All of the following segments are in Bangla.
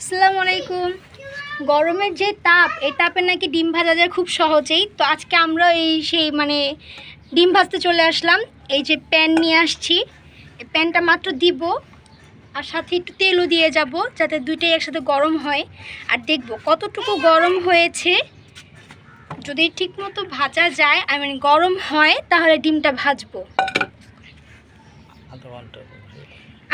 আসসালামু আলাইকুম। গরমের যে তাপ, এই তাপে নাকি ডিম ভাজা যায় খুব সহজেই। তো আজকে আমরা সেই ডিম ভাজতে চলে আসলাম। এই যে প্যান নিয়ে আসছি, এই প্যানটা মাত্র দিব আর সাথে একটু তেলও দিয়ে যাব যাতে দুইটাই একসাথে গরম হয়। আর দেখব কতটুকু গরম হয়েছে। যদি ঠিকমতো ভাজা যায়, গরম হয়, তাহলে ডিমটা ভাজবো।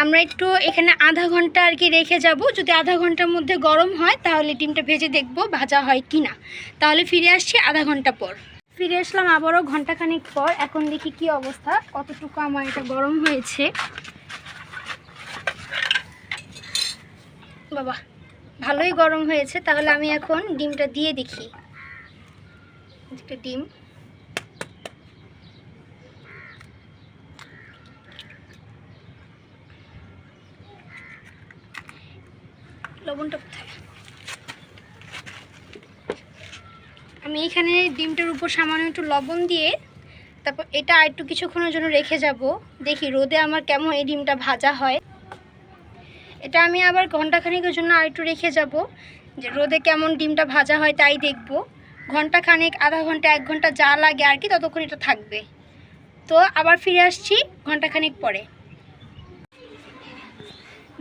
আমরা একটু এখানে আধা ঘন্টা আর কি রেখে যাব। যদি আধা ঘন্টার মধ্যে গরম হয় তাহলে ডিমটা ভেজে দেখব ভাজা হয় কি না। তাহলে ফিরে আসছি আধা ঘন্টা পর। ফিরে আসলাম আবারও ঘন্টাখানেক পর। এখন দেখি কি অবস্থা, কতটুকু আমার এটা গরম হয়েছে। বাবা, ভালোই গরম হয়েছে। তাহলে আমি এখন ডিমটা দিয়ে দেখি। একটা ডিম, লবণটা কোথায়? আমি এখানে ডিমটার উপর সামান্য একটু লবণ দিয়ে তারপর এটা আর একটু কিছুক্ষণের জন্য রেখে যাব। দেখি রোদে আমার কেমন এই ডিমটা ভাজা হয়। এটা আমি আবার ঘন্টাখানেকের জন্য আর একটু রেখে যাব, যে রোদে কেমন ডিমটা ভাজা হয় তাই দেখব। ঘন্টাখানেক, আধা ঘন্টা, 1 ঘন্টা যা লাগে আর কি, ততক্ষণ এটা থাকবে। তো আবার ফিরে আসছি ঘন্টাখানেক পরে।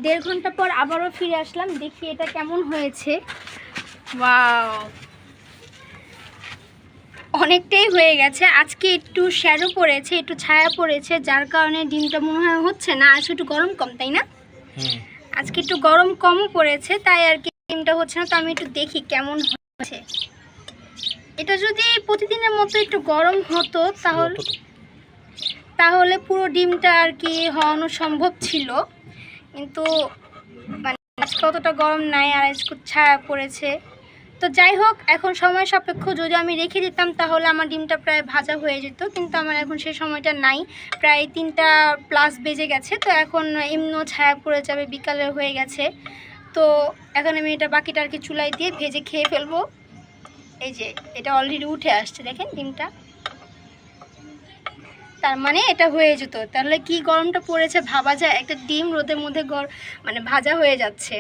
1.5 ঘন্টা পর আবারও ফিরে আসলাম। দেখি এটা কেমন হয়েছে। ওয়াও, অনেকটাই হয়ে গেছে। আজকে একটু শ্যাডো পড়েছে, একটু ছায়া পড়েছে, যার কারণে ডিমটা মনে হয় হচ্ছে না। আজকে একটু গরম কম, তাই না? আজকে একটু গরম কমও পড়েছে, তাই আর কি ডিমটা হচ্ছে না। তো আমি একটু দেখি কেমন হচ্ছে। এটা যদি প্রতিদিনের মতো একটু গরম হতো তাহলে পুরো ডিমটা আর কি হওয়ানো সম্ভব ছিল। কিন্তু আজকে অতটা গরম নাই, আর আজকে ছায়া পড়েছে। তো যাই হোক, এখন সময় সাপেক্ষ। যদি আমি রেখে দিতাম তাহলে আমার ডিমটা প্রায় ভাজা হয়ে যেত, কিন্তু আমার এখন সেই সময়টা নাই। প্রায় 3টা প্লাস বেজে গেছে। তো এখন এমনিও ছায়া পড়ে যাবে, বিকালে হয়ে গেছে। তো এখন আমি এটা বাকিটা আর কি চুলায় দিয়ে ভেজে খেয়ে ফেলবো। এই যে এটা অলরেডি উঠে আসছে, দেখেন ডিমটা। তার মানে এটা হয়ে যেত। তাহলে কি গরমটা পড়েছে ভাবা যায়? একটা ডিম রোদের মধ্যে ভাজা হয়ে যাচ্ছে।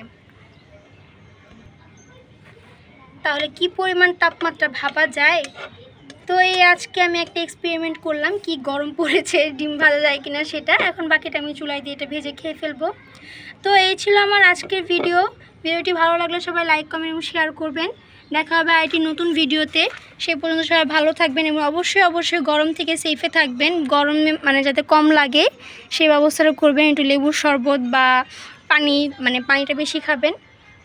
তাহলে কি পরিমাণ তাপমাত্রা ভাবা যায়। তো এই আজকে আমি একটা এক্সপেরিমেন্ট করলাম, কি গরম পড়েছে, ডিম ভাজা যায় কিনা সেটা। এখন বাকিটা আমি চুলায় দিয়ে এটা ভেজে খেয়ে ফেলবো। তো এই ছিল আমার আজকের ভিডিওটি ভালো লাগলে সবাই লাইক, কমেন্ট এবং শেয়ার করবেন। দেখা হবে আরেকটি নতুন ভিডিওতে। সেই পর্যন্ত সবাই ভালো থাকবেন এবং অবশ্যই গরম থেকে সেফে থাকবেন। গরমে যাতে কম লাগে সেই ব্যবস্থাটা করবেন। একটু লেবুর শরবত বা পানিটা বেশি খাবেন।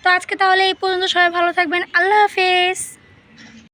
তো আজকে তাহলে এই পর্যন্ত, সবাই ভালো থাকবেন। আল্লাহ হাফেজ।